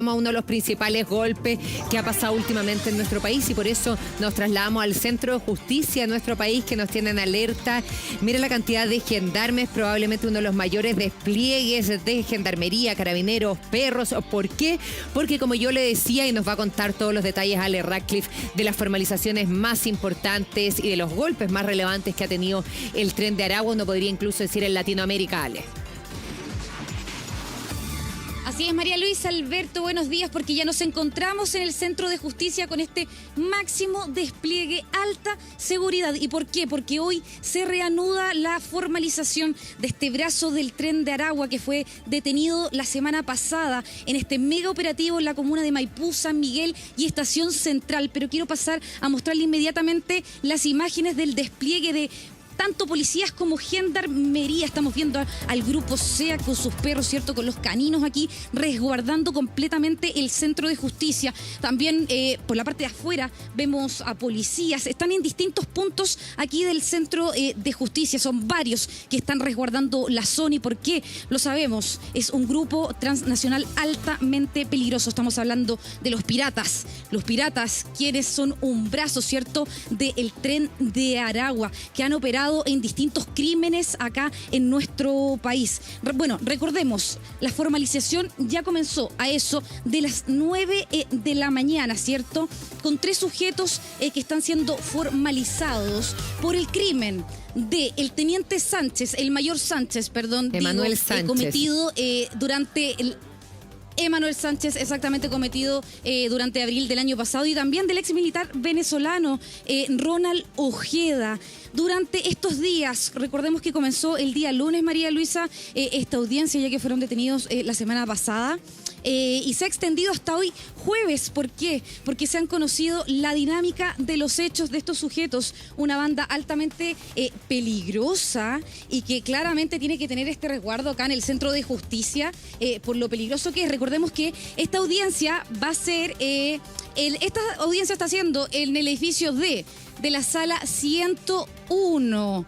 A uno de los principales golpes que ha pasado últimamente en nuestro país y por eso nos trasladamos al Centro de Justicia de nuestro país que nos tienen alerta. Mira la cantidad de gendarmes, probablemente uno de los mayores despliegues de gendarmería, carabineros, perros. ¿Por qué? Porque como yo le decía y nos va a contar todos los detalles Ale Ratcliffe de las formalizaciones más importantes y de los golpes más relevantes que ha tenido el Tren de Aragua, uno podría incluso decir en Latinoamérica, Ale. Así es, María Luisa, Alberto, buenos días, porque ya nos encontramos en el Centro de Justicia con este máximo despliegue, alta seguridad. ¿Y por qué? Porque hoy se reanuda la formalización de este brazo del Tren de Aragua que fue detenido la semana pasada en este mega operativo en la comuna de Maipú, San Miguel y Estación Central. Pero quiero pasar a mostrarle inmediatamente las imágenes del despliegue de tanto policías como gendarmería. Estamos viendo al grupo SEA con sus perros, ¿cierto? Con los caninos aquí, resguardando completamente el Centro de Justicia. También por la parte de afuera vemos a policías. Están en distintos puntos aquí del Centro de Justicia. Son varios que están resguardando la zona. ¿Y por qué? Lo sabemos. Es un grupo transnacional altamente peligroso. Estamos hablando de los piratas. Los piratas, quienes son un brazo, ¿cierto?, del Tren de Aragua, que han operado en distintos crímenes acá en nuestro país. Bueno, recordemos, la formalización ya comenzó a eso de las 9 de la mañana, ¿cierto? Con 3 sujetos que están siendo formalizados por el crimen de el teniente Sánchez, el mayor Sánchez, perdón, Emanuel Sánchez, cometido durante el... Emanuel Sánchez, exactamente, cometido durante abril del año pasado, y también del ex militar venezolano Ronald Ojeda. Durante estos días, recordemos que comenzó el día lunes, María Luisa, esta audiencia, ya que fueron detenidos la semana pasada. Y se ha extendido hasta hoy jueves. ¿Por qué? Porque se han conocido la dinámica de los hechos de estos sujetos, una banda altamente peligrosa y que claramente tiene que tener este resguardo acá en el Centro de Justicia por lo peligroso que es. Recordemos que esta audiencia va a ser, esta audiencia está siendo en el edificio de la sala 101.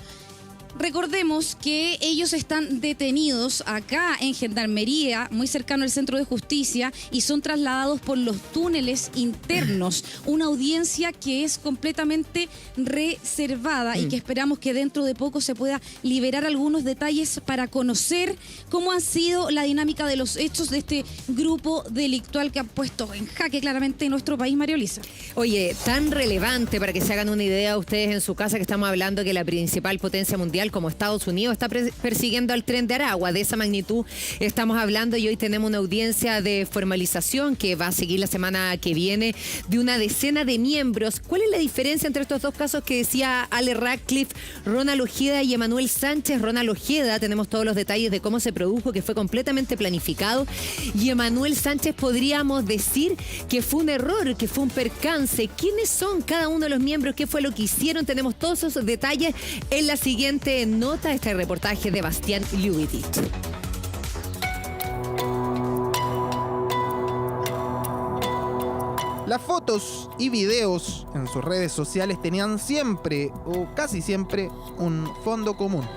Recordemos que ellos están detenidos acá en Gendarmería, muy cercano al Centro de Justicia, y son trasladados por los túneles internos. Una audiencia que es completamente reservada y que esperamos que dentro de poco se pueda liberar algunos detalles para conocer cómo ha sido la dinámica de los hechos de este grupo delictual que ha puesto en jaque claramente nuestro país, María Luisa. Oye, tan relevante para que se hagan una idea ustedes en su casa que estamos hablando que la principal potencia mundial como Estados Unidos está persiguiendo al Tren de Aragua. De esa magnitud estamos hablando y hoy tenemos una audiencia de formalización que va a seguir la semana que viene de una decena de miembros. ¿Cuál es la diferencia entre estos dos casos que decía Ale Ratcliffe, Ronald Ojeda y Emanuel Sánchez? Ronald Ojeda, tenemos todos los detalles de cómo se produjo, que fue completamente planificado, y Emanuel Sánchez podríamos decir que fue un error, que fue un percance. ¿Quiénes son cada uno de los miembros? ¿Qué fue lo que hicieron? Tenemos todos esos detalles en la siguiente nota, este reportaje de Bastián Liubitic. Las fotos y videos en sus redes sociales tenían siempre, o casi siempre, un fondo común.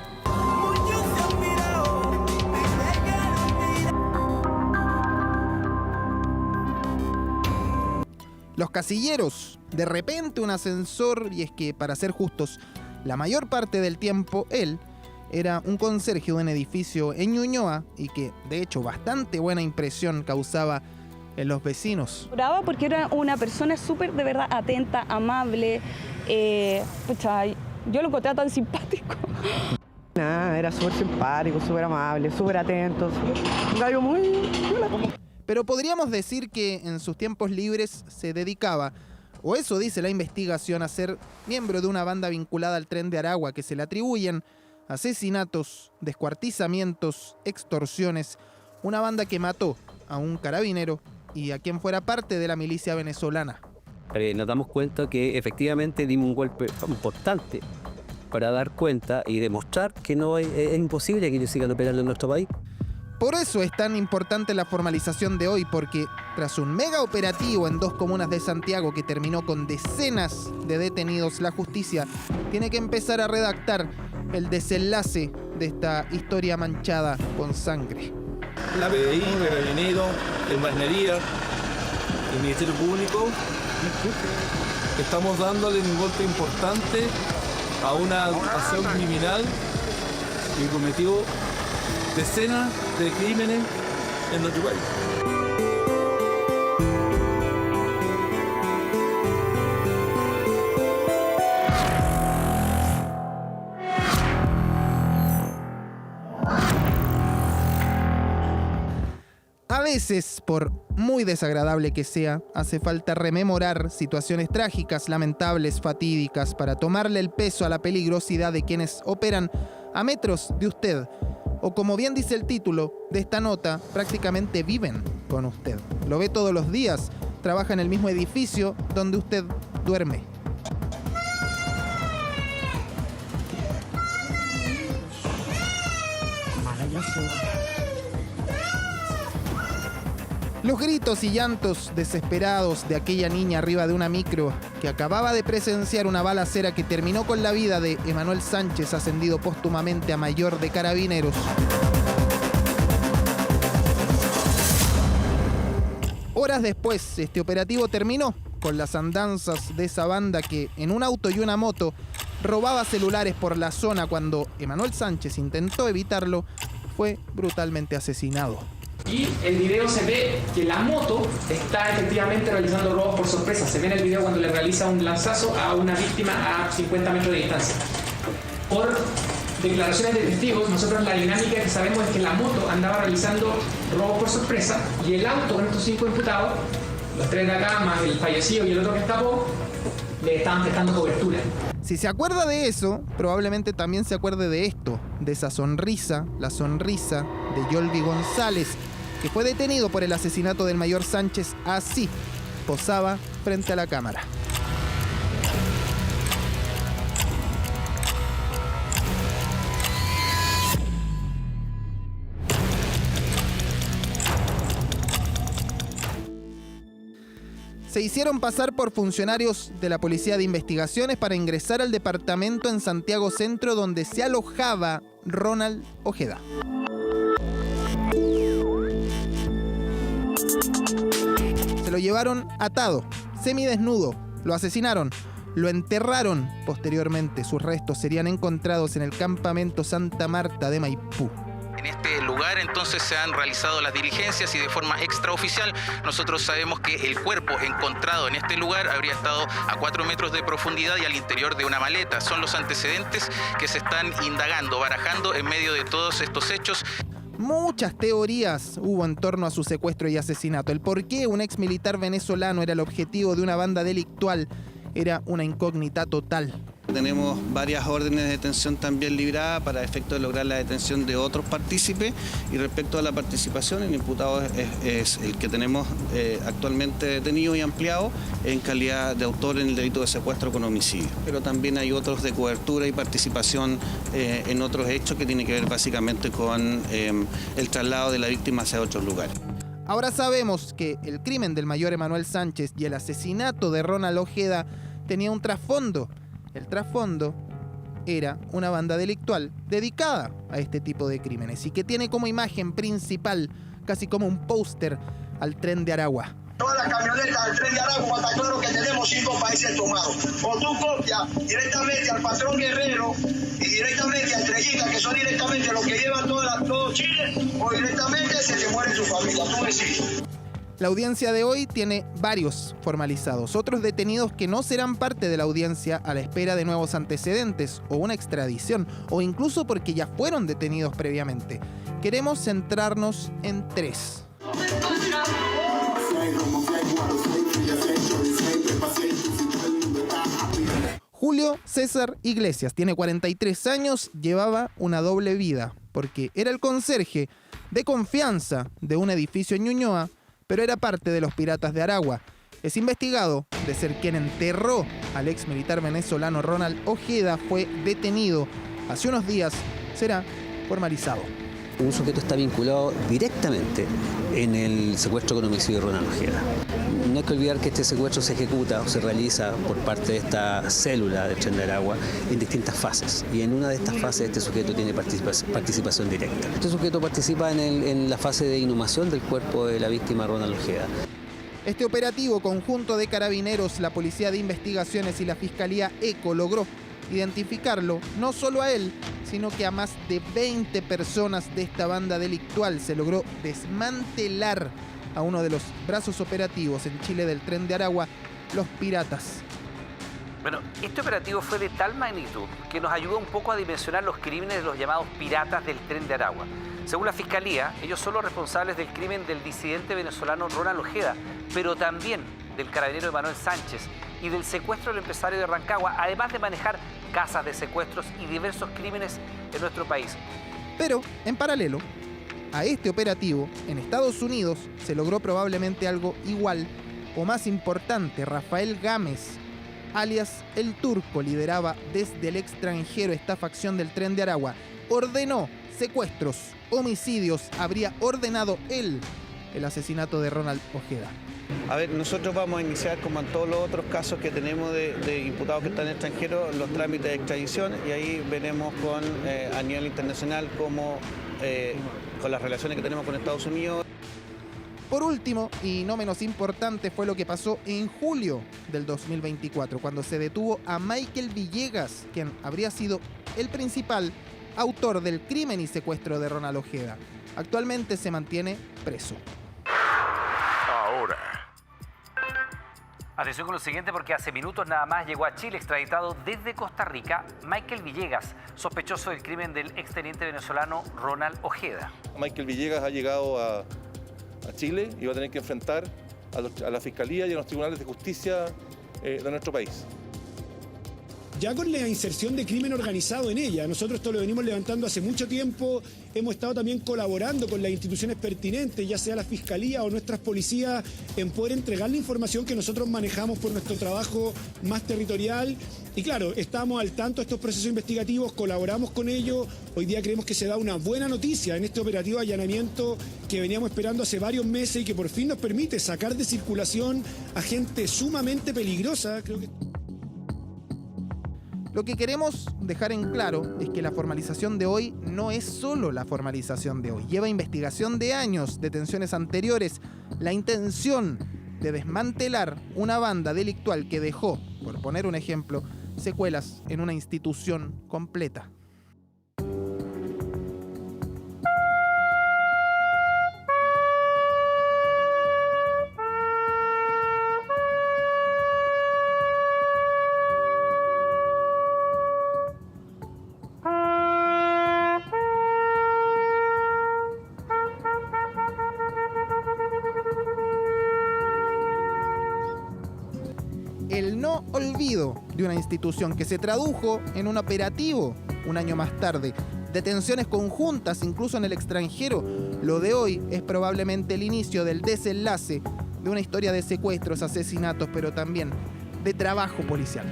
Los casilleros, de repente un ascensor, y es que, para ser justos, la mayor parte del tiempo él era un conserje de un edificio en Ñuñoa y que, de hecho, bastante buena impresión causaba en los vecinos. Brava porque era una persona súper, de verdad, atenta, amable. Pucha, yo lo encontré tan simpático. Era súper simpático, súper amable, súper atento. Un gallo muy... Pero podríamos decir que en sus tiempos libres se dedicaba, o eso dice la investigación, a ser miembro de una banda vinculada al Tren de Aragua que se le atribuyen asesinatos, descuartizamientos, extorsiones, una banda que mató a un carabinero y a quien fuera parte de la milicia venezolana. Nos damos cuenta que efectivamente dimos un golpe importante para dar cuenta y demostrar que no es imposible que ellos sigan operando en nuestro país. Por eso es tan importante la formalización de hoy, porque tras un mega operativo en 2 comunas de Santiago que terminó con decenas de detenidos, la justicia tiene que empezar a redactar el desenlace de esta historia manchada con sangre. La PDI, Carabineros, el Marnería, el Ministerio Público, estamos dándole un golpe importante a una acción criminal que cometió decenas de crímenes en nuestro país. A veces, por muy desagradable que sea, hace falta rememorar situaciones trágicas, lamentables, fatídicas, para tomarle el peso a la peligrosidad de quienes operan a metros de usted. O como bien dice el título de esta nota, prácticamente viven con usted. Lo ve todos los días, trabaja en el mismo edificio donde usted duerme. Los gritos y llantos desesperados de aquella niña arriba de una micro que acababa de presenciar una balacera que terminó con la vida de Emanuel Sánchez, ascendido póstumamente a mayor de Carabineros. Horas después, este operativo terminó con las andanzas de esa banda que, en un auto y una moto, robaba celulares por la zona cuando Emanuel Sánchez intentó evitarlo, fue brutalmente asesinado. Y el video se ve que la moto está efectivamente realizando robos por sorpresa. Se ve en el video cuando le realiza un lanzazo a una víctima a 50 metros de distancia. Por declaraciones de testigos, nosotros la dinámica que sabemos es que la moto andaba realizando robos por sorpresa y el auto con estos 5 imputados, los 3 de acá más el fallecido y el otro que escapó, le estaban prestando cobertura. Si se acuerda de eso, probablemente también se acuerde de esto, de esa sonrisa, la sonrisa de Yolvi González, que fue detenido por el asesinato del mayor Sánchez. Así posaba frente a la cámara. Se hicieron pasar por funcionarios de la Policía de Investigaciones para ingresar al departamento en Santiago Centro donde se alojaba Ronald Ojeda. Se lo llevaron atado, semidesnudo, lo asesinaron, lo enterraron. Posteriormente, sus restos serían encontrados en el campamento Santa Marta de Maipú. En este lugar entonces se han realizado las diligencias y de forma extraoficial nosotros sabemos que el cuerpo encontrado en este lugar habría estado a 4 metros de profundidad y al interior de una maleta. Son los antecedentes que se están indagando, barajando en medio de todos estos hechos. Muchas teorías hubo en torno a su secuestro y asesinato. El por qué un ex militar venezolano era el objetivo de una banda delictual era una incógnita total. Tenemos varias órdenes de detención también libradas para efecto de lograr la detención de otros partícipes y respecto a la participación, el imputado es el que tenemos actualmente detenido y ampliado en calidad de autor en el delito de secuestro con homicidio. Pero también hay otros de cobertura y participación en otros hechos que tienen que ver básicamente con el traslado de la víctima hacia otros lugares. Ahora sabemos que el crimen del mayor Emanuel Sánchez y el asesinato de Ronald Ojeda tenía un trasfondo. El trasfondo era una banda delictual dedicada a este tipo de crímenes y que tiene como imagen principal, casi como un póster, al Tren de Aragua. Todas las camionetas del Tren de Aragua, está claro que tenemos 5 países tomados. O tú copias directamente al patrón Guerrero y directamente a Estrellita, que son directamente los que llevan todo Chile, o directamente se te muere tu familia, tú decides. La audiencia de hoy tiene varios formalizados, otros detenidos que no serán parte de la audiencia a la espera de nuevos antecedentes o una extradición, o incluso porque ya fueron detenidos previamente. Queremos centrarnos en 3. Julio César Iglesias tiene 43 años, llevaba una doble vida, porque era el conserje de confianza de un edificio en Ñuñoa, pero era parte de los Piratas de Aragua. Es investigado de ser quien enterró al ex militar venezolano Ronald Ojeda, fue detenido. Hace unos días será formalizado. Un sujeto está vinculado directamente en el secuestro con homicidio de Ronald Ojeda. No hay que olvidar que este secuestro se ejecuta o se realiza por parte de esta célula del Tren de Aragua en distintas fases. Y en una de estas fases este sujeto tiene participación directa. Este sujeto participa en la fase de inhumación del cuerpo de la víctima Ronald Ojeda. Este operativo conjunto de carabineros, la Policía de Investigaciones y la Fiscalía ECO logró identificarlo, no solo a él, sino que a más de 20 personas de esta banda delictual. Se logró desmantelar a uno de los brazos operativos en Chile del Tren de Aragua, los piratas. Bueno, este operativo fue de tal magnitud que nos ayudó un poco a dimensionar los crímenes de los llamados piratas del Tren de Aragua. Según la Fiscalía, ellos son los responsables del crimen del disidente venezolano Ronald Ojeda, pero también del carabinero Emanuel Sánchez y del secuestro del empresario de Rancagua, además de manejar casas de secuestros y diversos crímenes en nuestro país. Pero, en paralelo a este operativo, en Estados Unidos se logró probablemente algo igual o más importante. Rafael Gámez, alias El Turco, lideraba desde el extranjero esta facción del Tren de Aragua. Ordenó secuestros, homicidios, habría ordenado él el asesinato de Ronald Ojeda. A ver, nosotros vamos a iniciar, como en todos los otros casos que tenemos de imputados que están en el extranjero, los trámites de extradición, y ahí veremos a nivel internacional cómo, con las relaciones que tenemos con Estados Unidos. Por último, y no menos importante, fue lo que pasó en julio del 2024, cuando se detuvo a Michael Villegas, quien habría sido el principal autor del crimen y secuestro de Ronald Ojeda. Actualmente se mantiene preso. Ahora. Atención con lo siguiente, porque hace minutos nada más llegó a Chile extraditado desde Costa Rica Michael Villegas, sospechoso del crimen del exteniente venezolano Ronald Ojeda. Michael Villegas ha llegado a Chile y va a tener que enfrentar a la Fiscalía y a los tribunales de justicia de nuestro país. Ya con la inserción de crimen organizado en ella, nosotros esto lo venimos levantando hace mucho tiempo, hemos estado también colaborando con las instituciones pertinentes, ya sea la Fiscalía o nuestras policías, en poder entregar la información que nosotros manejamos por nuestro trabajo más territorial. Y claro, estamos al tanto de estos procesos investigativos, colaboramos con ellos. Hoy día creemos que se da una buena noticia en este operativo de allanamiento que veníamos esperando hace varios meses y que por fin nos permite sacar de circulación a gente sumamente peligrosa. Creo que... Lo que queremos dejar en claro es que la formalización de hoy no es solo la formalización de hoy. Lleva investigación de años, detenciones anteriores, la intención de desmantelar una banda delictual que dejó, por poner un ejemplo, secuelas en una institución completa. El no olvido de una institución que se tradujo en un operativo un año más tarde. Detenciones conjuntas, incluso en el extranjero. Lo de hoy es probablemente el inicio del desenlace de una historia de secuestros, asesinatos, pero también de trabajo policial.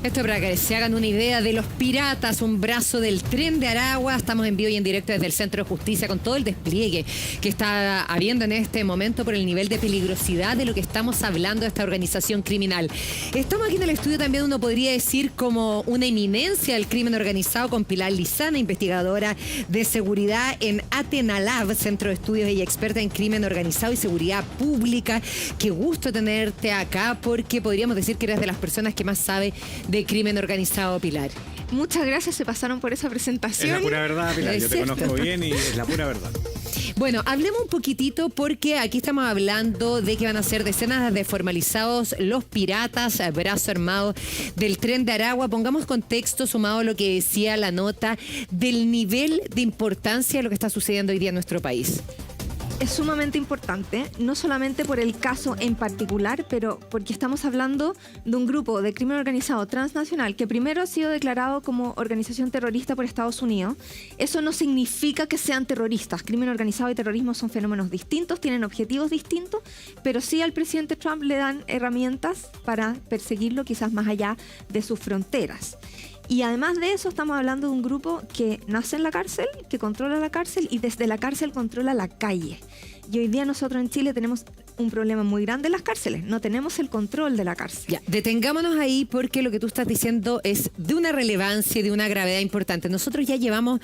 Esto para que se hagan una idea de los piratas, un brazo del Tren de Aragua. Estamos en vivo y en directo desde el Centro de Justicia con todo el despliegue que está habiendo en este momento por el nivel de peligrosidad de lo que estamos hablando de esta organización criminal. Estamos aquí en el estudio también, uno podría decir, como una eminencia del crimen organizado con Pilar Lizana, investigadora de seguridad en Atenalab, Centro de Estudios y experta en crimen organizado y seguridad pública. Qué gusto tenerte acá, porque podríamos decir que eres de las personas que más sabe de crimen organizado, Pilar. Muchas gracias, se pasaron por esa presentación. Es la pura verdad, Pilar, yo te conozco bien y es la pura verdad. Bueno, hablemos un poquitito porque aquí estamos hablando de que van a ser decenas de formalizados los piratas, brazo armado del Tren de Aragua. Pongamos contexto sumado a lo que decía la nota del nivel de importancia de lo que está sucediendo hoy día en nuestro país. Es sumamente importante, no solamente por el caso en particular, pero porque estamos hablando de un grupo de crimen organizado transnacional que primero ha sido declarado como organización terrorista por Estados Unidos. Eso no significa que sean terroristas. Crimen organizado y terrorismo son fenómenos distintos, tienen objetivos distintos, pero sí al presidente Trump le dan herramientas para perseguirlo quizás más allá de sus fronteras. Y además de eso estamos hablando de un grupo que nace en la cárcel, que controla la cárcel y desde la cárcel controla la calle. Y hoy día nosotros en Chile tenemos un problema muy grande en las cárceles. No tenemos el control de la cárcel. Ya, detengámonos ahí porque lo que tú estás diciendo es de una relevancia y de una gravedad importante. Nosotros ya llevamos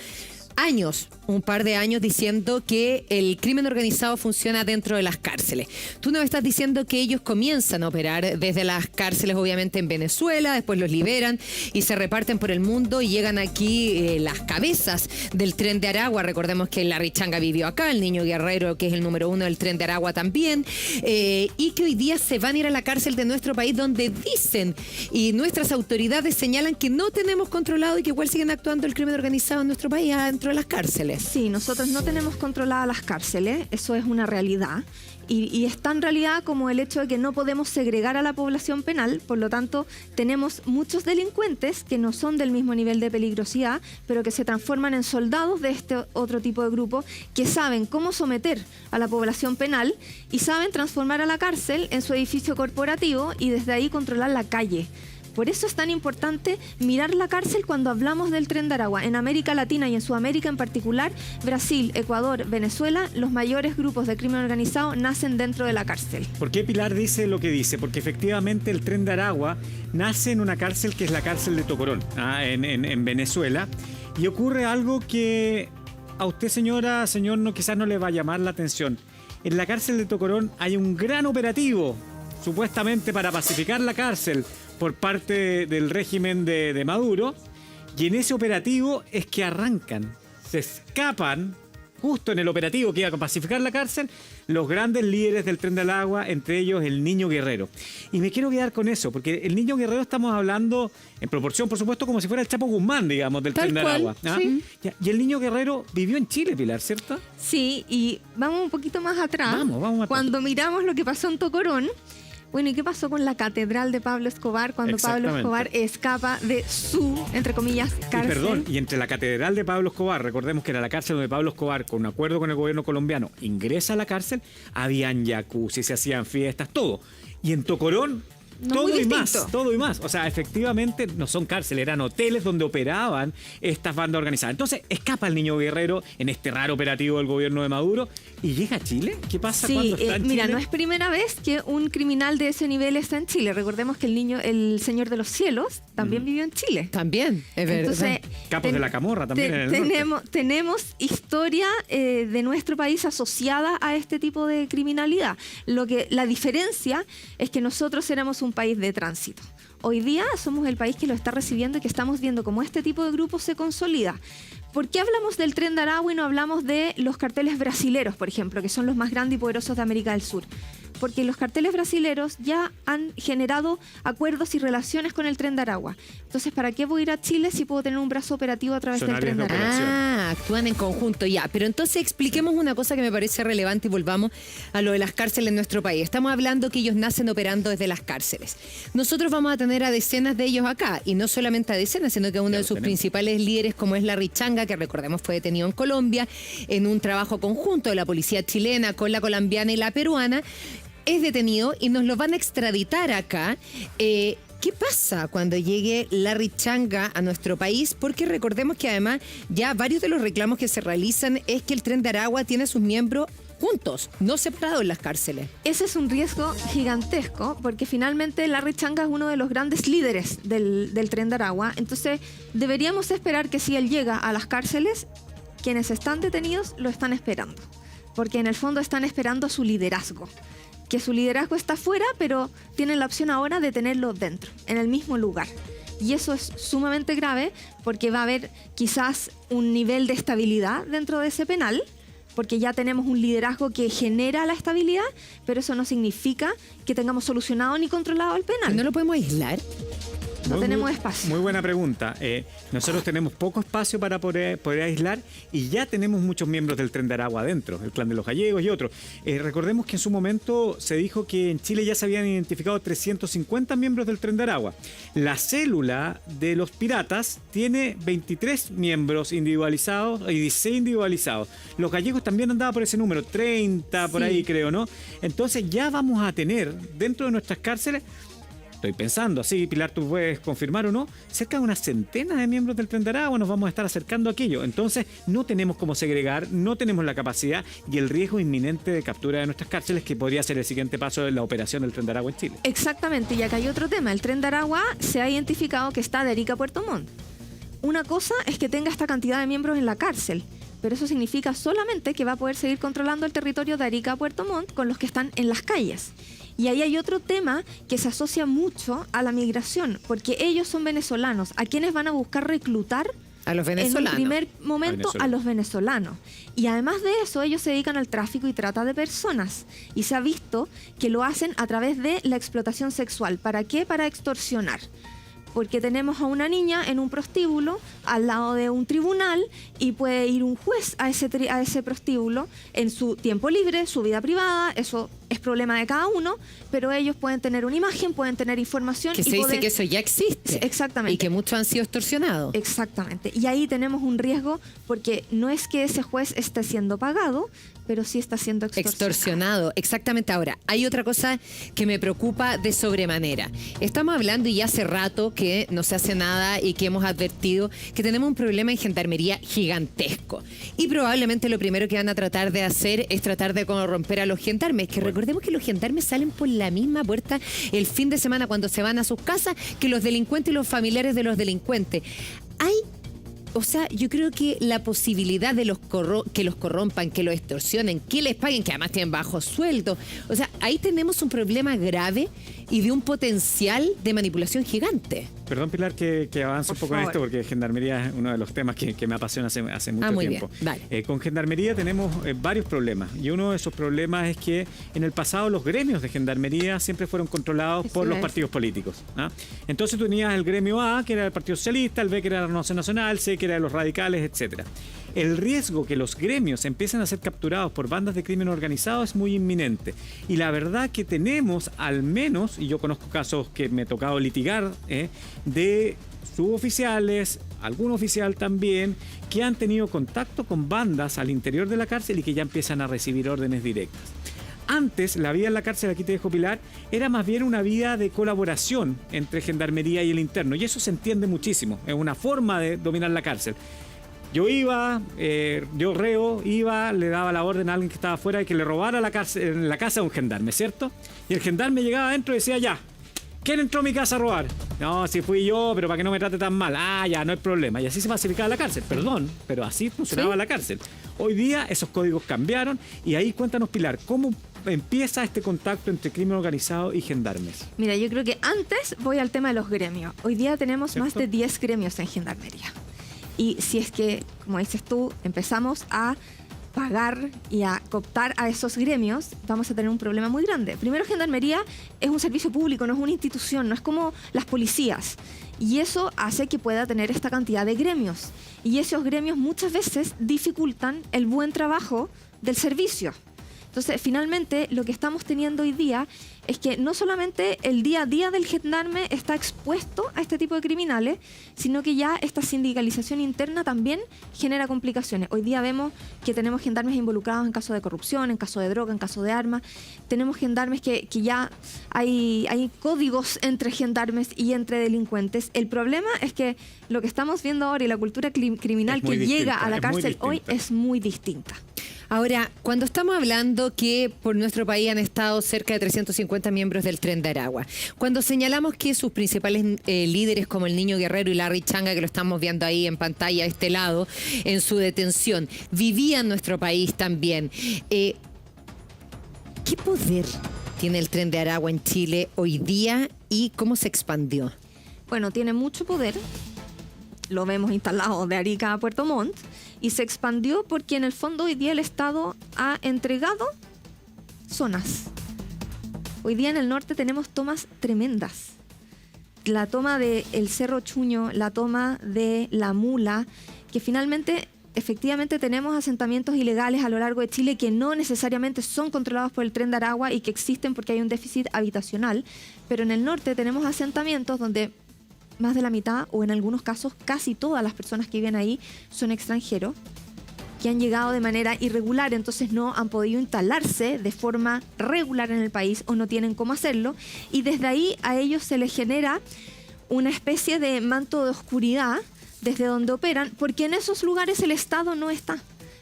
años, un par de años diciendo que el crimen organizado funciona dentro de las cárceles. Tú nos estás diciendo que ellos comienzan a operar desde las cárceles, obviamente en Venezuela, después los liberan y se reparten por el mundo y llegan aquí las cabezas del Tren de Aragua. Recordemos que la Richanga vivió acá, el Niño Guerrero, que es el número 1 del Tren de Aragua también, y que hoy día se van a ir a la cárcel de nuestro país donde dicen y nuestras autoridades señalan que no tenemos controlado y que igual siguen actuando el crimen organizado en nuestro país dentro de las cárceles. Sí, nosotros no tenemos controladas las cárceles, eso es una realidad. Y es tan realidad como el hecho de que no podemos segregar a la población penal, por lo tanto tenemos muchos delincuentes que no son del mismo nivel de peligrosidad, pero que se transforman en soldados de este otro tipo de grupo, que saben cómo someter a la población penal y saben transformar a la cárcel en su edificio corporativo y desde ahí controlar la calle. Por eso es tan importante mirar la cárcel cuando hablamos del Tren de Aragua. En América Latina y en Sudamérica en particular, Brasil, Ecuador, Venezuela, los mayores grupos de crimen organizado nacen dentro de la cárcel. ¿Por qué Pilar dice lo que dice? Porque efectivamente el Tren de Aragua nace en una cárcel que es la cárcel de Tocorón, en Venezuela, y ocurre algo que a usted, señora, señor, quizás no le va a llamar la atención. En la cárcel de Tocorón hay un gran operativo, supuestamente para pacificar la cárcel, por parte del régimen de Maduro, y en ese operativo es que arrancan, se escapan, justo en el operativo que iba a pacificar la cárcel, los grandes líderes del Tren del Agua, entre ellos el Niño Guerrero. Y me quiero quedar con eso, porque el Niño Guerrero estamos hablando, en proporción, por supuesto, como si fuera el Chapo Guzmán, digamos, del Tren del Agua. Sí. Y el Niño Guerrero vivió en Chile, Pilar, ¿cierto? Sí, y vamos un poquito más atrás. Vamos atrás. Cuando miramos lo que pasó en Tocorón, bueno, ¿y qué pasó con la catedral de Pablo Escobar cuando Pablo Escobar escapa de su, entre comillas, cárcel? Y entre la catedral de Pablo Escobar, recordemos que era la cárcel donde Pablo Escobar, con un acuerdo con el gobierno colombiano, ingresa a la cárcel, habían jacuzzi, se hacían fiestas, todo. Y en Tocorón, todo y más. O sea, efectivamente no son cárceles, eran hoteles donde operaban estas bandas organizadas. Entonces, escapa el Niño Guerrero en este raro operativo del gobierno de Maduro y llega a Chile. ¿Qué pasa cuando está en Chile? Mira, no es primera vez que un criminal de ese nivel está en Chile. Recordemos que el Señor de los Cielos también vivió en Chile. También, es verdad. Entonces, Capos de la Camorra también en el norte. Tenemos historia de nuestro país asociada a este tipo de criminalidad. La diferencia es que nosotros éramos un país de tránsito. Hoy día somos el país que lo está recibiendo y que estamos viendo cómo este tipo de grupos se consolida. ¿Por qué hablamos del Tren de Aragua y no hablamos de los carteles brasileros, por ejemplo, que son los más grandes y poderosos de América del Sur? Porque los carteles brasileros ya han generado acuerdos y relaciones con el Tren de Aragua. Entonces, ¿para qué voy a ir a Chile si puedo tener un brazo operativo a través del Tren de Aragua? Actúan en conjunto, ya. Pero entonces expliquemos una cosa que me parece relevante y volvamos a lo de las cárceles en nuestro país. Estamos hablando que ellos nacen operando desde las cárceles. Nosotros vamos a tener a decenas de ellos acá, y no solamente a decenas, sino que a uno de sus principales líderes, como es la Richanga, que recordemos fue detenido en Colombia, en un trabajo conjunto de la policía chilena con la colombiana y la peruana, es detenido y nos lo van a extraditar acá. ¿Qué pasa cuando llegue la Richanga a nuestro país? Porque recordemos que además ya varios de los reclamos que se realizan es que el Tren de Aragua tiene a sus miembros juntos, no separados en las cárceles. Ese es un riesgo gigantesco porque finalmente la Richanga es uno de los grandes líderes del Tren de Aragua. Entonces deberíamos esperar que si él llega a las cárceles, quienes están detenidos lo están esperando. Porque en el fondo están esperando su liderazgo. Que su liderazgo está fuera, pero tienen la opción ahora de tenerlo dentro, en el mismo lugar. Y eso es sumamente grave porque va a haber quizás un nivel de estabilidad dentro de ese penal, porque ya tenemos un liderazgo que genera la estabilidad, pero eso no significa que tengamos solucionado ni controlado el penal. ¿No lo podemos aislar? No tenemos espacio. Muy buena pregunta. Nosotros tenemos poco espacio para poder aislar y ya tenemos muchos miembros del Tren de Aragua adentro, el Clan de los Gallegos y otros. Recordemos que en su momento se dijo que en Chile ya se habían identificado 350 miembros del Tren de Aragua. La célula de los piratas tiene 23 miembros individualizados y 16 individualizados. Los gallegos también andaban por ese número, 30 por ahí creo, ¿no? Entonces ya vamos a tener dentro de nuestras cárceles estoy pensando así, Pilar, tú puedes confirmar o no, cerca de unas centenas de miembros del Tren de Aragua nos vamos a estar acercando a aquello. Entonces, no tenemos cómo segregar, no tenemos la capacidad y el riesgo inminente de captura de nuestras cárceles, que podría ser el siguiente paso de la operación del Tren de Aragua en Chile. Exactamente, y acá hay otro tema. El Tren de Aragua se ha identificado que está de Arica a Puerto Montt. Una cosa es que tenga esta cantidad de miembros en la cárcel, pero eso significa solamente que va a poder seguir controlando el territorio de Arica a Puerto Montt con los que están en las calles. Y ahí hay otro tema que se asocia mucho a la migración, porque ellos son venezolanos. ¿A quiénes van a buscar reclutar? A los venezolanos. En un primer momento a los venezolanos. Y además de eso, ellos se dedican al tráfico y trata de personas. Y se ha visto que lo hacen a través de la explotación sexual. ¿Para qué? Para extorsionar. Porque tenemos a una niña en un prostíbulo al lado de un tribunal y puede ir un juez a ese prostíbulo en su tiempo libre, su vida privada. Eso es problema de cada uno, pero ellos pueden tener una imagen, pueden tener información. Que se dice que eso ya existe. Exactamente. Y que muchos han sido extorsionados. Exactamente. Y ahí tenemos un riesgo porque no es que ese juez esté siendo pagado, pero sí está siendo extorsionado. Exactamente. Ahora, hay otra cosa que me preocupa de sobremanera. Estamos hablando y ya hace rato que no se hace nada y que hemos advertido que tenemos un problema en gendarmería gigantesco. Y probablemente lo primero que van a tratar de hacer es tratar de corromper a los gendarmes, que recordemos que los gendarmes salen por la misma puerta el fin de semana cuando se van a sus casas que los delincuentes y los familiares de los delincuentes. O sea, yo creo que la posibilidad de que los corrompan, que los extorsionen, que les paguen, que además tienen bajo sueldo. O sea, ahí tenemos un problema grave y de un potencial de manipulación gigante. Perdón, Pilar, que avance un poco en esto, porque Gendarmería es uno de los temas que me apasiona hace mucho muy tiempo. Bien. Vale. Con Gendarmería tenemos varios problemas, y uno de esos problemas es que en el pasado los gremios de Gendarmería siempre fueron controlados por los partidos políticos. Entonces tú tenías el gremio A, que era el Partido Socialista, el B, que era la Renovación Nacional, C, que era de los radicales, etcétera. El riesgo que los gremios empiecen a ser capturados por bandas de crimen organizado es muy inminente. Y la verdad que tenemos al menos, y yo conozco casos que me he tocado litigar, de suboficiales, algún oficial también, que han tenido contacto con bandas al interior de la cárcel y que ya empiezan a recibir órdenes directas. Antes, la vida en la cárcel, aquí te dejo, Pilar, era más bien una vida de colaboración entre Gendarmería y el interno, y eso se entiende muchísimo, es una forma de dominar la cárcel. Yo reo, le daba la orden a alguien que estaba afuera de que le robara la casa a un gendarme, ¿cierto? Y el gendarme llegaba adentro y decía, ya, ¿quién entró a mi casa a robar? No, si fui yo, pero para que no me trate tan mal. Ah, ya, no hay problema. Y así se pacificaba la cárcel. Perdón, pero así funcionaba la cárcel. Hoy día esos códigos cambiaron y ahí cuéntanos, Pilar, ¿cómo empieza este contacto entre crimen organizado y gendarmes? Mira, yo creo que antes voy al tema de los gremios. Hoy día tenemos ¿cierto? Más de 10 gremios en Gendarmería. Y si es que, como dices tú, empezamos a pagar y a cooptar a esos gremios, vamos a tener un problema muy grande. Primero, Gendarmería es un servicio público, no es una institución, no es como las policías. Y eso hace que pueda tener esta cantidad de gremios. Y esos gremios muchas veces dificultan el buen trabajo del servicio. Entonces, finalmente, lo que estamos teniendo hoy día es que no solamente el día a día del gendarme está expuesto a este tipo de criminales, sino que ya esta sindicalización interna también genera complicaciones. Hoy día vemos que tenemos gendarmes involucrados en casos de corrupción, en casos de droga, en casos de armas. Tenemos gendarmes que ya hay códigos entre gendarmes y entre delincuentes. El problema es que lo que estamos viendo ahora y la cultura criminal que llega a la cárcel hoy es muy distinta. Ahora, cuando estamos hablando que por nuestro país han estado cerca de 350 miembros del Tren de Aragua, cuando señalamos que sus principales líderes como el Niño Guerrero y Larry Changa, que lo estamos viendo ahí en pantalla a este lado, en su detención, vivían nuestro país también, ¿qué poder tiene el Tren de Aragua en Chile hoy día y cómo se expandió? Bueno, tiene mucho poder. Lo vemos instalado de Arica a Puerto Montt. Y se expandió porque en el fondo hoy día el Estado ha entregado zonas. Hoy día en el norte tenemos tomas tremendas. La toma del Cerro Chuño, la toma de La Mula, que finalmente, efectivamente tenemos asentamientos ilegales a lo largo de Chile que no necesariamente son controlados por el Tren de Aragua y que existen porque hay un déficit habitacional. Pero en el norte tenemos asentamientos donde más de la mitad, o en algunos casos casi todas las personas que viven ahí son extranjeros, que han llegado de manera irregular, entonces no han podido instalarse de forma regular en el país o no tienen cómo hacerlo, y desde ahí a ellos se les genera una especie de manto de oscuridad desde donde operan, porque en esos lugares el Estado no está.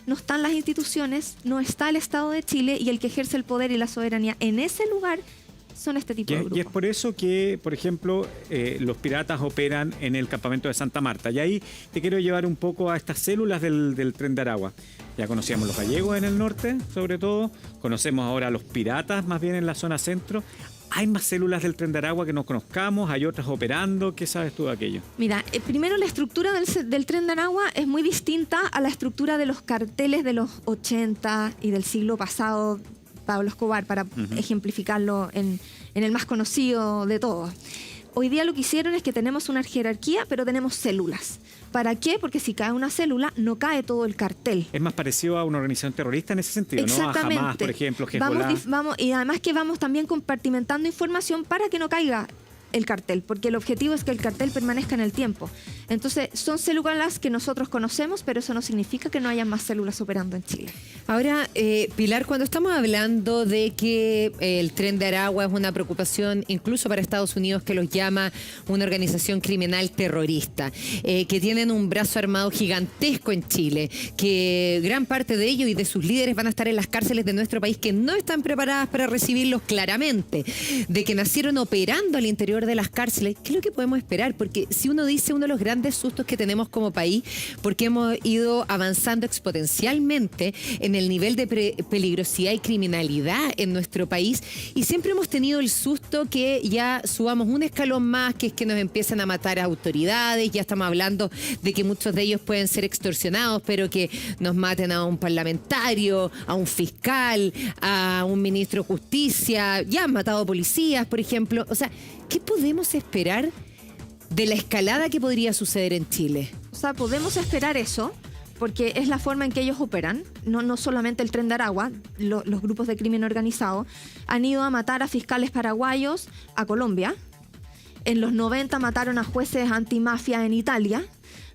No están las instituciones, no está el Estado de Chile, y el que ejerce el poder y la soberanía en ese lugar son este tipo de grupos. Y es por eso que, por ejemplo, los piratas operan en el campamento de Santa Marta. Y ahí te quiero llevar un poco a estas células del Tren de Aragua. Ya conocíamos los gallegos en el norte, sobre todo. Conocemos ahora a los piratas, más bien en la zona centro. ¿Hay más células del Tren de Aragua que no conozcamos? ¿Hay otras operando? ¿Qué sabes tú de aquello? Mira, primero la estructura del Tren de Aragua es muy distinta a la estructura de los carteles de los 80 y del siglo pasado, Pablo Escobar, para ejemplificarlo en el más conocido de todos. Hoy día lo que hicieron es que tenemos una jerarquía, pero tenemos células. ¿Para qué? Porque si cae una célula, no cae todo el cartel. Es más parecido a una organización terrorista en ese sentido, ¿no? A Hamas, por ejemplo, Hezbollah. Vamos, y además que vamos también compartimentando información para que no caiga el cartel, porque el objetivo es que el cartel permanezca en el tiempo. Entonces, son células que nosotros conocemos, pero eso no significa que no haya más células operando en Chile. Ahora, Pilar, cuando estamos hablando de que el Tren de Aragua es una preocupación incluso para Estados Unidos, que los llama una organización criminal terrorista, que tienen un brazo armado gigantesco en Chile, que gran parte de ellos y de sus líderes van a estar en las cárceles de nuestro país, que no están preparadas para recibirlos claramente, de que nacieron operando al interior de las cárceles. ¿Qué es lo que podemos esperar? Porque si uno dice, uno de los grandes sustos que tenemos como país, porque hemos ido avanzando exponencialmente en el nivel de peligrosidad y criminalidad en nuestro país, y siempre hemos tenido el susto que ya subamos un escalón más, que es que nos empiezan a matar a autoridades. Ya estamos hablando de que muchos de ellos pueden ser extorsionados, pero que nos maten a un parlamentario, a un fiscal, a un ministro de justicia. Ya han matado policías, por ejemplo. O sea, ¿qué podemos esperar de la escalada que podría suceder en Chile? O sea, podemos esperar eso, porque es la forma en que ellos operan. No solamente el Tren de Aragua, los grupos de crimen organizado han ido a matar a fiscales paraguayos a Colombia. En los 90 mataron a jueces antimafia en Italia,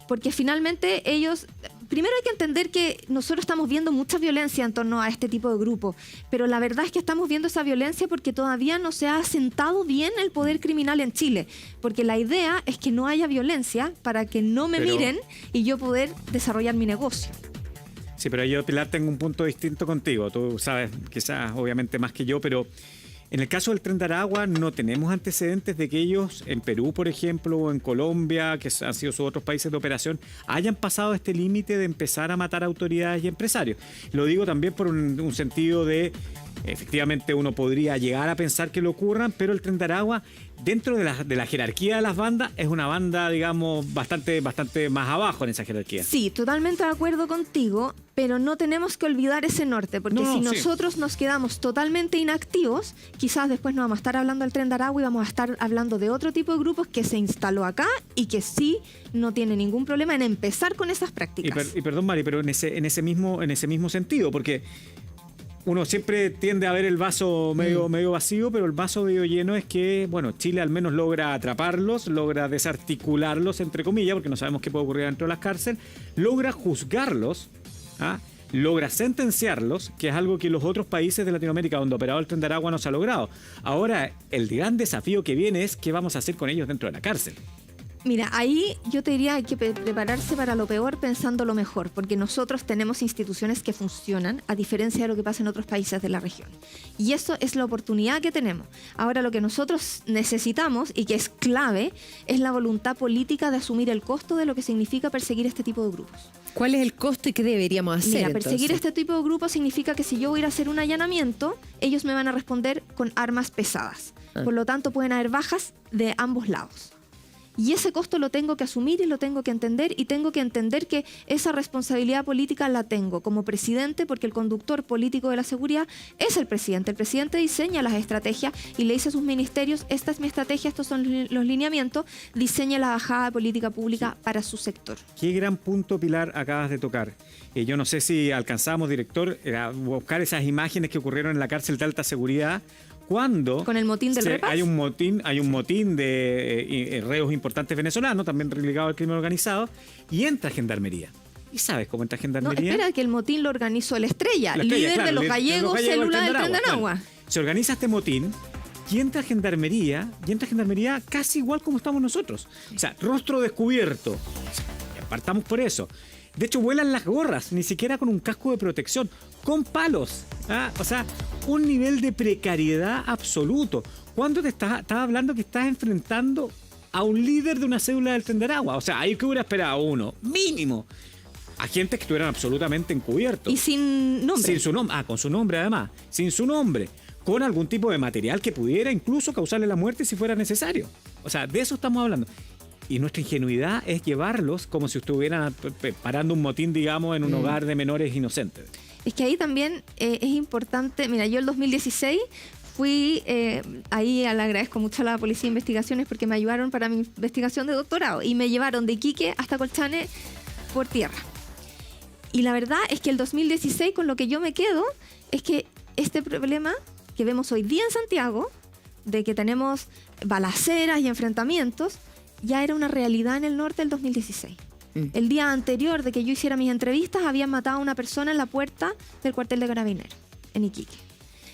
porque finalmente ellos... Primero hay que entender que nosotros estamos viendo mucha violencia en torno a este tipo de grupos, pero la verdad es que estamos viendo esa violencia porque todavía no se ha asentado bien el poder criminal en Chile, porque la idea es que no haya violencia para que no me miren y yo poder desarrollar mi negocio. Sí, pero yo, Pilar, tengo un punto distinto contigo. Tú sabes, quizás obviamente más que yo, pero en el caso del Tren de Aragua no tenemos antecedentes de que ellos en Perú, por ejemplo, o en Colombia, que han sido sus otros países de operación, hayan pasado este límite de empezar a matar a autoridades y empresarios. Lo digo también por un sentido de, efectivamente, uno podría llegar a pensar que lo ocurran, pero el Tren de Aragua, dentro de la jerarquía de las bandas, es una banda, digamos, bastante más abajo en esa jerarquía. Sí, totalmente de acuerdo contigo, pero no tenemos que olvidar ese norte, porque si nosotros nos quedamos totalmente inactivos, quizás después no vamos a estar hablando del Tren de Aragua y vamos a estar hablando de otro tipo de grupos que se instaló acá y que sí no tiene ningún problema en empezar con esas prácticas. Y perdón, Mari, pero en ese mismo sentido, porque uno siempre tiende a ver el vaso medio vacío, pero el vaso medio lleno es que, bueno, Chile al menos logra atraparlos, logra desarticularlos, entre comillas, porque no sabemos qué puede ocurrir dentro de las cárceles, logra juzgarlos, logra sentenciarlos, que es algo que los otros países de Latinoamérica donde ha operado el Tren de Aragua no se ha logrado. Ahora, el gran desafío que viene es qué vamos a hacer con ellos dentro de la cárcel. Mira, ahí yo te diría hay que prepararse para lo peor pensando lo mejor, porque nosotros tenemos instituciones que funcionan, a diferencia de lo que pasa en otros países de la región. Y eso es la oportunidad que tenemos. Ahora, lo que nosotros necesitamos, y que es clave, es la voluntad política de asumir el costo de lo que significa perseguir este tipo de grupos. ¿Cuál es el costo y qué deberíamos hacer? Mira, perseguir este tipo de grupos significa que si yo voy a ir a hacer un allanamiento, ellos me van a responder con armas pesadas. Por lo tanto, pueden haber bajas de ambos lados. Y ese costo lo tengo que asumir y lo tengo que entender, y tengo que entender que esa responsabilidad política la tengo como presidente, porque el conductor político de la seguridad es el presidente. El presidente diseña las estrategias y le dice a sus ministerios, esta es mi estrategia, estos son los lineamientos, diseña la bajada de política pública para su sector. Qué gran punto, Pilar, acabas de tocar. Yo no sé si alcanzamos, director, a buscar esas imágenes que ocurrieron en la cárcel de alta seguridad, cuando con el motín del Repas hay un motín de reos importantes venezolanos, también ligados al crimen organizado, y entra Gendarmería. ¿Y sabes cómo entra No, Gendarmería? espera, que el motín lo organizó la Estrella, La Estrella, líder claro, de los gallegos, célula del Tren de Aragua. Bueno, se organiza este motín y entra Gendarmería casi igual como estamos nosotros. O sea, rostro descubierto. O sea, partamos por eso. De hecho, vuelan las gorras, ni siquiera con un casco de protección, con palos. O sea, un nivel de precariedad absoluto. ¿Cuándo te estás hablando que estás enfrentando a un líder de una célula del Tren de Aragua? O sea, ahí que hubiera esperado uno, mínimo. Agentes que estuvieran absolutamente encubiertos. Y sin nombre. Sin su nombre. Con su nombre además. Sin su nombre. Con algún tipo de material que pudiera incluso causarle la muerte si fuera necesario. O sea, de eso estamos hablando. Y nuestra ingenuidad es llevarlos como si estuvieran parando un motín, digamos, en un hogar de menores inocentes. Es que ahí también es importante. Mira, yo el 2016 fui, ahí le agradezco mucho a la Policía de Investigaciones porque me ayudaron para mi investigación de doctorado y me llevaron de Iquique hasta Colchane por tierra. Y la verdad es que el 2016, con lo que yo me quedo, es que este problema que vemos hoy día en Santiago, de que tenemos balaceras y enfrentamientos, ya era una realidad en el norte del 2016. El día anterior de que yo hiciera mis entrevistas, habían matado a una persona en la puerta del cuartel de Carabineros, en Iquique.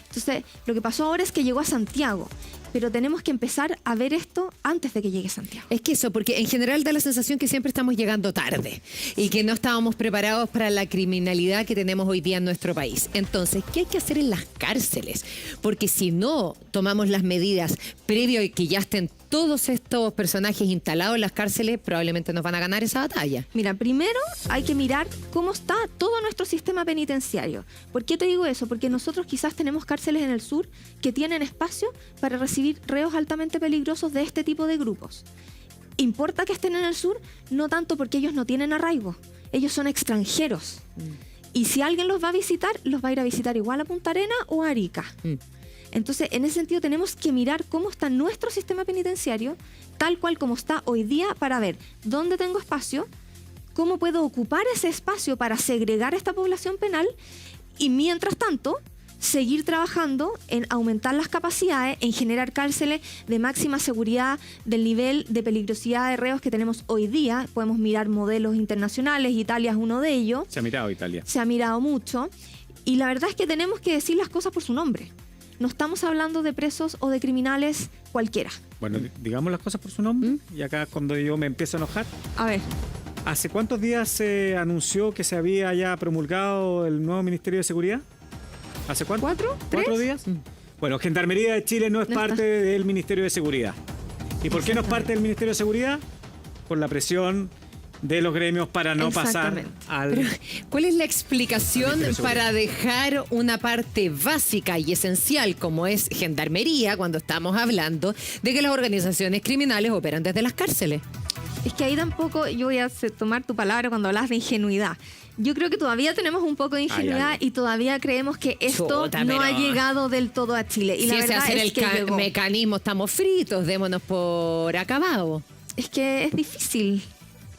Entonces, lo que pasó ahora es que llegó a Santiago, pero tenemos que empezar a ver esto antes de que llegue Santiago. Es que eso, porque en general da la sensación que siempre estamos llegando tarde y que no estábamos preparados para la criminalidad que tenemos hoy día en nuestro país. Entonces, ¿qué hay que hacer en las cárceles? Porque si no tomamos las medidas previo a que ya estén todos estos personajes instalados en las cárceles, probablemente nos van a ganar esa batalla. Mira, primero hay que mirar cómo está todo nuestro sistema penitenciario. ¿Por qué te digo eso? Porque nosotros quizás tenemos cárceles en el sur que tienen espacio para recibir reos altamente peligrosos de este tipo de grupos. ¿Importa que estén en el sur? No tanto, porque ellos no tienen arraigo. Ellos son extranjeros. Y si alguien los va a visitar, los va a ir a visitar igual a Punta Arenas o a Arica. Entonces, en ese sentido, tenemos que mirar cómo está nuestro sistema penitenciario, tal cual como está hoy día, para ver dónde tengo espacio, cómo puedo ocupar ese espacio para segregar a esta población penal y, mientras tanto, seguir trabajando en aumentar las capacidades, en generar cárceles de máxima seguridad del nivel de peligrosidad de reos que tenemos hoy día. Podemos mirar modelos internacionales, Italia es uno de ellos. Se ha mirado Italia. Se ha mirado mucho. Y la verdad es que tenemos que decir las cosas por su nombre. No estamos hablando de presos o de criminales cualquiera. Bueno, digamos las cosas por su nombre. Y acá cuando yo me empiezo a enojar. A ver. ¿Hace cuántos días se anunció que se había ya promulgado el nuevo Ministerio de Seguridad? ¿Hace cuánto? ¿4 días? Bueno, Gendarmería de Chile no es parte del Ministerio de Seguridad. ¿Y por qué no es parte del Ministerio de Seguridad? Por la presión de los gremios para no pasar al... Pero, ¿cuál es la explicación para dejar una parte básica y esencial como es Gendarmería cuando estamos hablando de que las organizaciones criminales operan desde las cárceles? Es que ahí tampoco, yo voy a tomar tu palabra cuando hablas de ingenuidad. Yo creo que todavía tenemos un poco de ingenuidad y todavía creemos que esto no ha llegado del todo a Chile. Y si la verdad hacer es que el mecanismo, estamos fritos, démonos por acabado. Es que es difícil.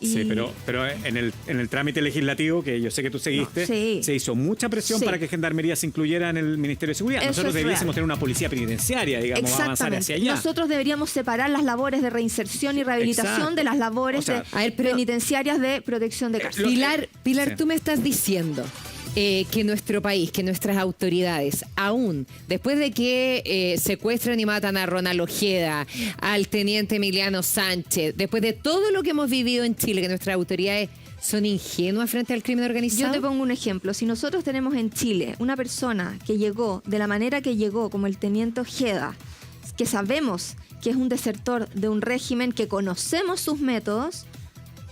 Sí, pero en el trámite legislativo, que yo sé que tú seguiste, se hizo mucha presión para que Gendarmería se incluyera en el Ministerio de Seguridad. Nosotros debiésemos tener una policía penitenciaria, digamos, avanzar hacia allá. Nosotros deberíamos separar las labores de reinserción y rehabilitación de las labores penitenciarias de protección de cárcel. Pilar, tú me estás diciendo que nuestro país, que nuestras autoridades, aún después de que secuestran y matan a Ronald Ojeda, al teniente Emiliano Sánchez, después de todo lo que hemos vivido en Chile, que nuestras autoridades son ingenuas frente al crimen organizado. Yo te pongo un ejemplo. Si nosotros tenemos en Chile una persona que llegó de la manera que llegó, como el teniente Ojeda, que sabemos que es un desertor de un régimen, que conocemos sus métodos,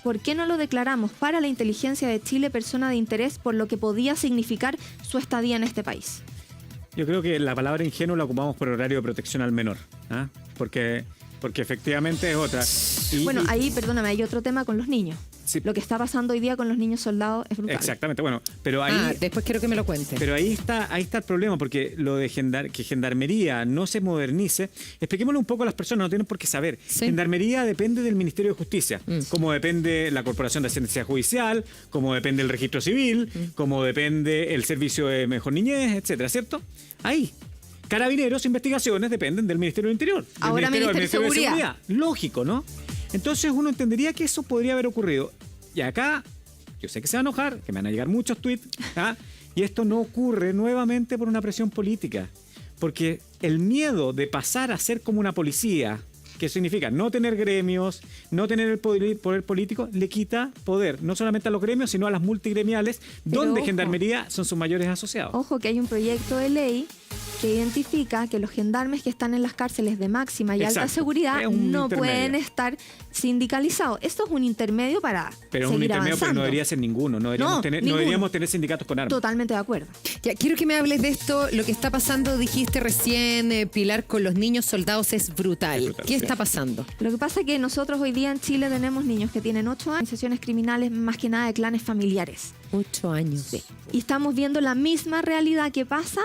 ¿por qué no lo declaramos para la inteligencia de Chile persona de interés por lo que podía significar su estadía en este país? Yo creo que la palabra ingenuo la ocupamos por horario de protección al menor, porque efectivamente es otra. Bueno, ahí, perdóname, hay otro tema con los niños. Sí. Lo que está pasando hoy día con los niños soldados es brutal. Exactamente, bueno, pero ahí... después quiero que me lo cuente. Pero ahí está el problema, porque lo de que Gendarmería no se modernice, expliquémoslo un poco a las personas, no tienen por qué saber. Sí. Gendarmería depende del Ministerio de Justicia, como depende la Corporación de Asistencia Judicial, como depende el Registro Civil, como depende el Servicio de Mejor Niñez, etcétera, ¿cierto? Ahí. Carabineros, investigaciones dependen del Ministerio del Interior. Ahora Ministerio de Seguridad. Lógico, ¿no? Entonces uno entendería que eso podría haber ocurrido. Y acá yo sé que se va a enojar, que me van a llegar muchos tweets, ¿ah? Y esto no ocurre nuevamente por una presión política, porque el miedo de pasar a ser como una policía, que significa no tener gremios, no tener el poder político, le quita poder, no solamente a los gremios, sino a las multigremiales, donde ojo, Gendarmería son sus mayores asociados. Ojo que hay un proyecto de ley que identifica que los gendarmes que están en las cárceles de máxima y alta seguridad no pueden estar sindicalizados. Esto es un intermedio para pero es un intermedio, pero no debería ser ninguno. No deberíamos tener sindicatos con armas. Totalmente de acuerdo. Ya, quiero que me hables de esto. Lo que está pasando, dijiste recién, Pilar, con los niños soldados es brutal. ¿Qué está pasando? Lo que pasa es que nosotros hoy día en Chile tenemos niños que tienen 8 años, sesiones criminales más que nada de clanes familiares. 8 años. Sí. Y estamos viendo la misma realidad que pasa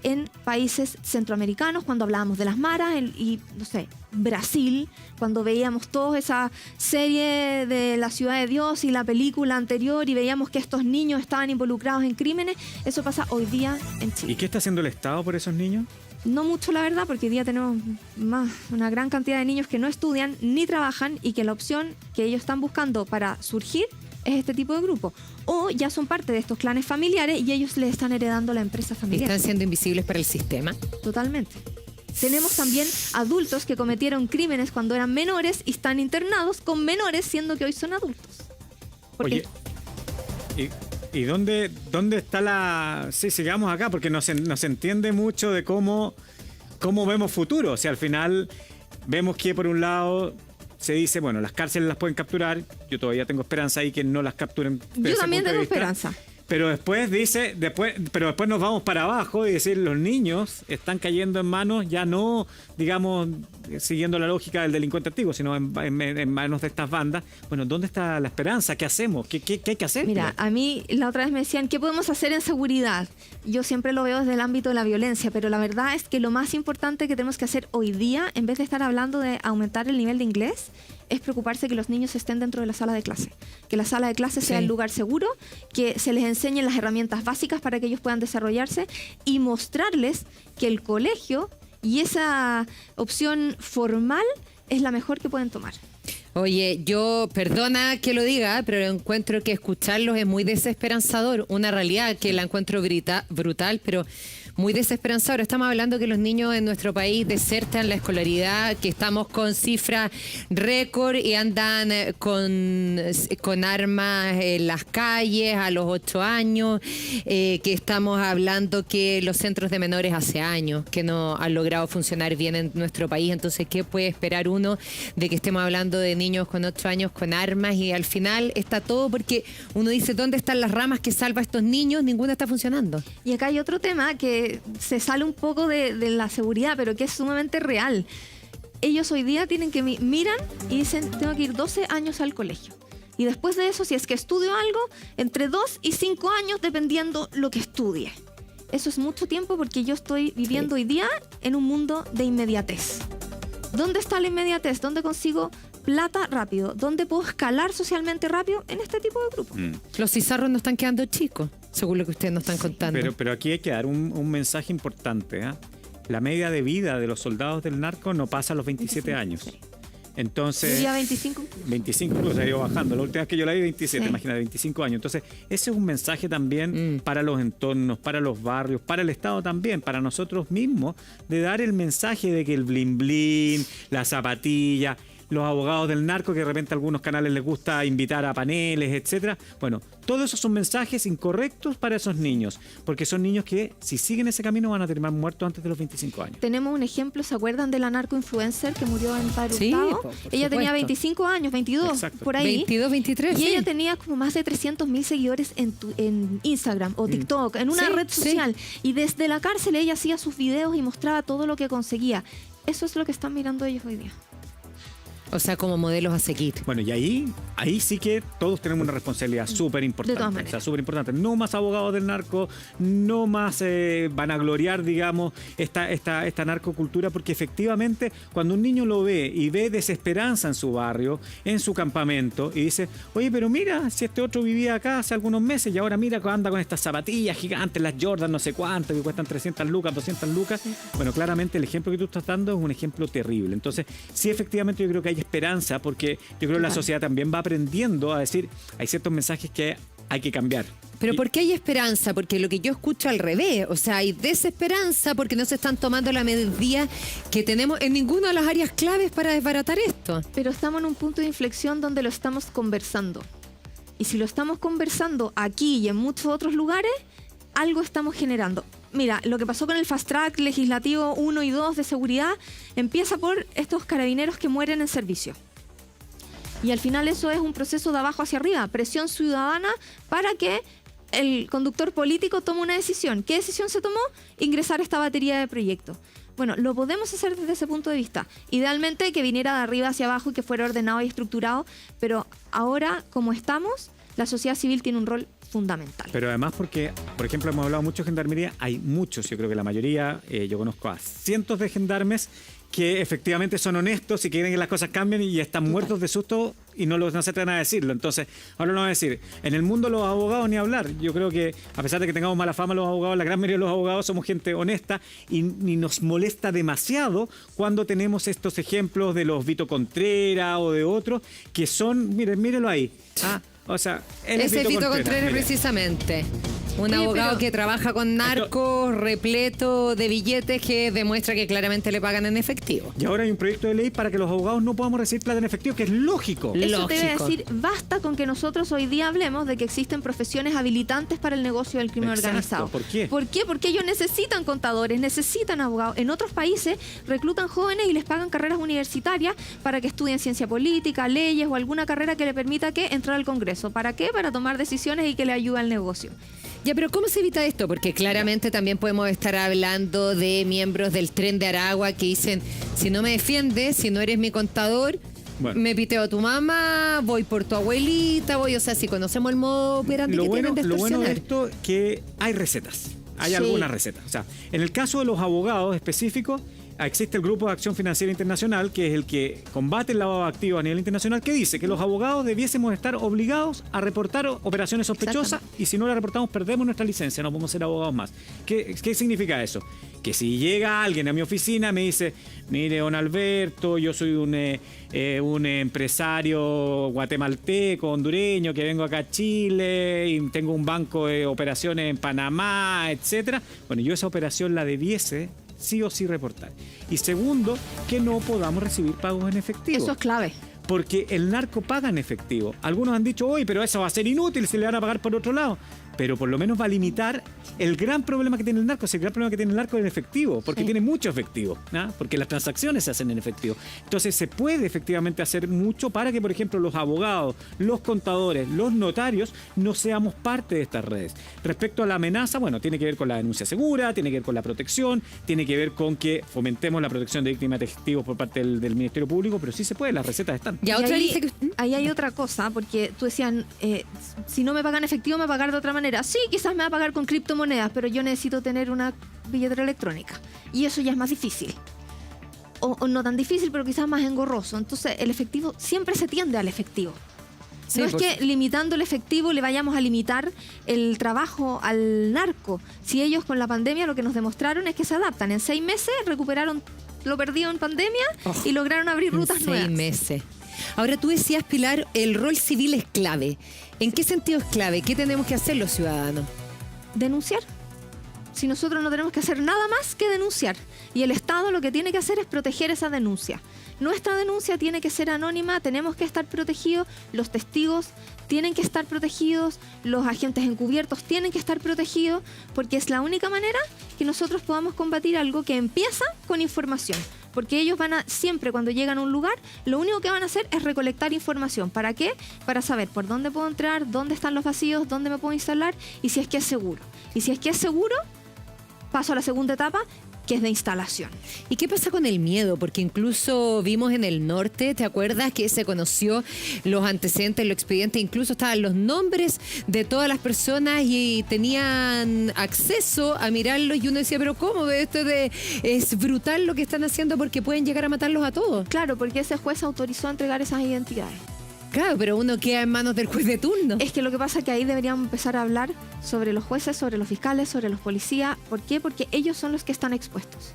en países centroamericanos, cuando hablábamos de las maras, y no sé, Brasil, cuando veíamos toda esa serie de La Ciudad de Dios y la película anterior y veíamos que estos niños estaban involucrados en crímenes, eso pasa hoy día en Chile. ¿Y qué está haciendo el Estado por esos niños? No mucho, la verdad, porque hoy día tenemos una gran cantidad de niños que no estudian ni trabajan y que la opción que ellos están buscando para surgir es este tipo de grupo. O ya son parte de estos clanes familiares y ellos les están heredando la empresa familiar. ¿Están siendo invisibles para el sistema? Totalmente. Tenemos también adultos que cometieron crímenes cuando eran menores y están internados con menores siendo que hoy son adultos. Oye, ¿y dónde está la...? Sí, sigamos acá porque no se entiende mucho de cómo vemos futuro. O sea, al final vemos que por un lado se dice, bueno, las cárceles las pueden capturar. Yo todavía tengo esperanza ahí que no las capturen. Yo también tengo esperanza. Pero después nos vamos para abajo y decir, los niños están cayendo en manos ya no, digamos, siguiendo la lógica del delincuente antiguo, sino en manos de estas bandas. Bueno, ¿dónde está la esperanza? ¿Qué hacemos? ¿Qué hay que hacer? Mira, a mí la otra vez me decían, ¿qué podemos hacer en seguridad? Yo siempre lo veo desde el ámbito de la violencia, pero la verdad es que lo más importante que tenemos que hacer hoy día, en vez de estar hablando de aumentar el nivel de inglés, es preocuparse que los niños estén dentro de la sala de clase. Que la sala de clase sea el lugar seguro, que se les enseñen las herramientas básicas para que ellos puedan desarrollarse y mostrarles que el colegio y esa opción formal es la mejor que pueden tomar. Oye, yo, perdona que lo diga, pero encuentro que escucharlos es muy desesperanzador. Una realidad que la encuentro brutal, pero muy desesperanzador. Estamos hablando que los niños en nuestro país desertan la escolaridad, que estamos con cifras récord y andan con armas en las calles a los 8 años, que estamos hablando que los centros de menores hace años que no han logrado funcionar bien en nuestro país. Entonces, ¿qué puede esperar uno de que estemos hablando de niños con 8 años con armas? Y al final está todo porque uno dice, ¿dónde están las ramas que salva a estos niños? Ninguna está funcionando. Y acá hay otro tema que se sale un poco de la seguridad, pero que es sumamente real. Ellos hoy día tienen que miran y dicen, tengo que ir 12 años al colegio. Y después de eso, si es que estudio algo, entre 2 y 5 años, dependiendo lo que estudie. Eso es mucho tiempo porque yo estoy viviendo hoy día en un mundo de inmediatez. ¿Dónde está la inmediatez? ¿Dónde consigo plata rápido? ¿Dónde puedo escalar socialmente rápido? En este tipo de grupos. Los cizarros no están quedando chicos, según lo que ustedes nos están contando. Pero aquí hay que dar un mensaje importante, ¿eh? La media de vida de los soldados del narco no pasa a los 27 años. Entonces, ¿ya 25? 25 incluso ha ido bajando. La última vez que yo la vi, 27, imagínate, 25 años. Entonces, ese es un mensaje también para los entornos, para los barrios, para el Estado también, para nosotros mismos, de dar el mensaje de que el blin blin, la zapatilla, los abogados del narco, que de repente a algunos canales les gusta invitar a paneles, etcétera. Bueno, todos esos son mensajes incorrectos para esos niños, porque son niños que, si siguen ese camino, van a terminar muertos antes de los 25 años. Tenemos un ejemplo, ¿se acuerdan de la narco-influencer que murió en Padre Hurtado? Ella tenía 25 años, 22, por ahí. 22, 23, y ella tenía como más de 300.000 seguidores en Instagram o TikTok, en una red social. Y desde la cárcel ella hacía sus videos y mostraba todo lo que conseguía. Eso es lo que están mirando ellos hoy día. O sea, como modelos a seguir. Bueno, y ahí sí que todos tenemos una responsabilidad súper importante. De todas maneras. O sea, súper importante. No más abogados del narco, no más vanagloriar, digamos, esta narcocultura, porque efectivamente cuando un niño lo ve y ve desesperanza en su barrio, en su campamento, y dice, oye, pero mira, si este otro vivía acá hace algunos meses y ahora mira que anda con estas zapatillas gigantes, las Jordan, no sé cuánto, que cuestan 300 lucas, 200 lucas. Bueno, claramente el ejemplo que tú estás dando es un ejemplo terrible. Entonces, sí, efectivamente yo creo que hay esperanza, porque yo creo que la sociedad también va aprendiendo a decir, hay ciertos mensajes que hay que cambiar. Pero ¿por qué hay esperanza? Porque lo que yo escucho al revés, o sea, hay desesperanza porque no se están tomando la medida que tenemos en ninguna de las áreas claves para desbaratar esto. Pero estamos en un punto de inflexión donde lo estamos conversando. Y si lo estamos conversando aquí y en muchos otros lugares, algo estamos generando. Mira, lo que pasó con el Fast Track legislativo 1 y 2 de seguridad empieza por estos carabineros que mueren en servicio. Y al final eso es un proceso de abajo hacia arriba, presión ciudadana para que el conductor político tome una decisión. ¿Qué decisión se tomó? Ingresar esta batería de proyectos. Bueno, lo podemos hacer desde ese punto de vista. Idealmente que viniera de arriba hacia abajo y que fuera ordenado y estructurado, pero ahora, como estamos, la sociedad civil tiene un rol fundamental. Pero además porque, por ejemplo, hemos hablado mucho de gendarmería, hay muchos, yo creo que la mayoría, yo conozco a cientos de gendarmes que efectivamente son honestos y quieren que las cosas cambien y están muertos de susto y no se atreven a decirlo. Entonces, ahora lo voy a decir, en el mundo los abogados ni hablar. Yo creo que a pesar de que tengamos mala fama los abogados, la gran mayoría de los abogados somos gente honesta y nos molesta demasiado cuando tenemos estos ejemplos de los Vito Contreras o de otros que son, mírenlo ahí. O sea, ese es Vito Contreras precisamente. Un abogado que trabaja con narcos, repleto de billetes que demuestra que claramente le pagan en efectivo. Y ahora hay un proyecto de ley para que los abogados no podamos recibir plata en efectivo, que es lógico. Eso te debe decir, basta con que nosotros hoy día hablemos de que existen profesiones habilitantes para el negocio del crimen organizado. ¿Por qué? ¿Por qué? Porque ellos necesitan contadores, necesitan abogados. En otros países reclutan jóvenes y les pagan carreras universitarias para que estudien ciencia política, leyes o alguna carrera que le permita que entrar al Congreso. ¿Para qué? Para tomar decisiones y que le ayude al negocio. Ya, pero ¿cómo se evita esto? Porque claramente también podemos estar hablando de miembros del Tren de Aragua que dicen, si no me defiendes, si no eres mi contador, me piteo a tu mamá, voy por tu abuelita, o sea, si conocemos el modo operandi que tienen de extorsionar. Lo bueno de esto es que hay recetas, hay algunas recetas. O sea, en el caso de los abogados específicos, existe el Grupo de Acción Financiera Internacional, que es el que combate el lavado de activos a nivel internacional, que dice que los abogados debiésemos estar obligados a reportar operaciones sospechosas y si no las reportamos perdemos nuestra licencia, no podemos ser abogados más. ¿Qué significa eso? Que si llega alguien a mi oficina y me dice, mire, don Alberto, yo soy un empresario guatemalteco, hondureño, que vengo acá a Chile y tengo un banco de operaciones en Panamá, etcétera. Bueno, yo esa operación la debiese sí o sí reportar. Y segundo, que no podamos recibir pagos en efectivo. Eso es clave. Porque el narco paga en efectivo. Algunos han dicho, oye, pero eso va a ser inútil, se le van a pagar por otro lado. Pero por lo menos va a limitar el gran problema que tiene el narco. El gran problema que tiene el narco es el efectivo, porque tiene mucho efectivo, ¿no? Porque las transacciones se hacen en efectivo. Entonces se puede efectivamente hacer mucho para que, por ejemplo, los abogados, los contadores, los notarios no seamos parte de estas redes. Respecto a la amenaza, bueno, tiene que ver con la denuncia segura, tiene que ver con la protección, tiene que ver con que fomentemos la protección de víctimas de testigos por parte del Ministerio Público, pero sí se puede, las recetas están. Y ahí hay otra cosa, porque tú decías, si no me pagan efectivo, me pagan de otra manera. Sí, quizás me va a pagar con criptomonedas, pero yo necesito tener una billetera electrónica. Y eso ya es más difícil. O no tan difícil, pero quizás más engorroso. Entonces, el efectivo siempre se tiende al efectivo. Sí, no es que limitando el efectivo le vayamos a limitar el trabajo al narco. Si ellos con la pandemia lo que nos demostraron es que se adaptan. En 6 meses recuperaron lo perdido en pandemia y lograron abrir rutas nuevas. 6 meses. Ahora tú decías, Pilar, el rol civil es clave. ¿En qué sentido es clave? ¿Qué tenemos que hacer los ciudadanos? Denunciar. Si nosotros no tenemos que hacer nada más que denunciar. Y el Estado lo que tiene que hacer es proteger esa denuncia. Nuestra denuncia tiene que ser anónima, tenemos que estar protegidos, los testigos tienen que estar protegidos, los agentes encubiertos tienen que estar protegidos, porque es la única manera que nosotros podamos combatir algo que empieza con información. Porque ellos van a, siempre cuando llegan a un lugar, lo único que van a hacer es recolectar información. ¿Para qué? Para saber por dónde puedo entrar, dónde están los vacíos, dónde me puedo instalar y si es que es seguro. Y si es que es seguro, paso a la segunda etapa, que es de instalación. ¿Y qué pasa con el miedo? Porque incluso vimos en el norte, ¿te acuerdas que se conoció los antecedentes, los expedientes? Incluso estaban los nombres de todas las personas y tenían acceso a mirarlos y uno decía, pero ¿cómo? Es brutal lo que están haciendo porque pueden llegar a matarlos a todos. Claro, porque ese juez autorizó a entregar esas identidades. Claro, pero uno queda en manos del juez de turno. Es que lo que pasa es que ahí deberíamos empezar a hablar sobre los jueces, sobre los fiscales, sobre los policías. ¿Por qué? Porque ellos son los que están expuestos.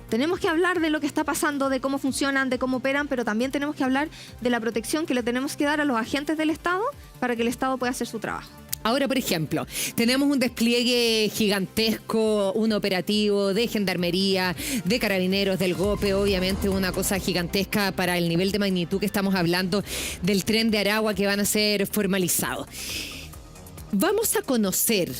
Tenemos que hablar de lo que está pasando, de cómo funcionan, de cómo operan, pero también tenemos que hablar de la protección que le tenemos que dar a los agentes del Estado para que el Estado pueda hacer su trabajo. Ahora, por ejemplo, tenemos un despliegue gigantesco, un operativo de gendarmería, de carabineros, del GOPE, obviamente una cosa gigantesca para el nivel de magnitud que estamos hablando del Tren de Aragua que van a ser formalizados. Vamos a conocer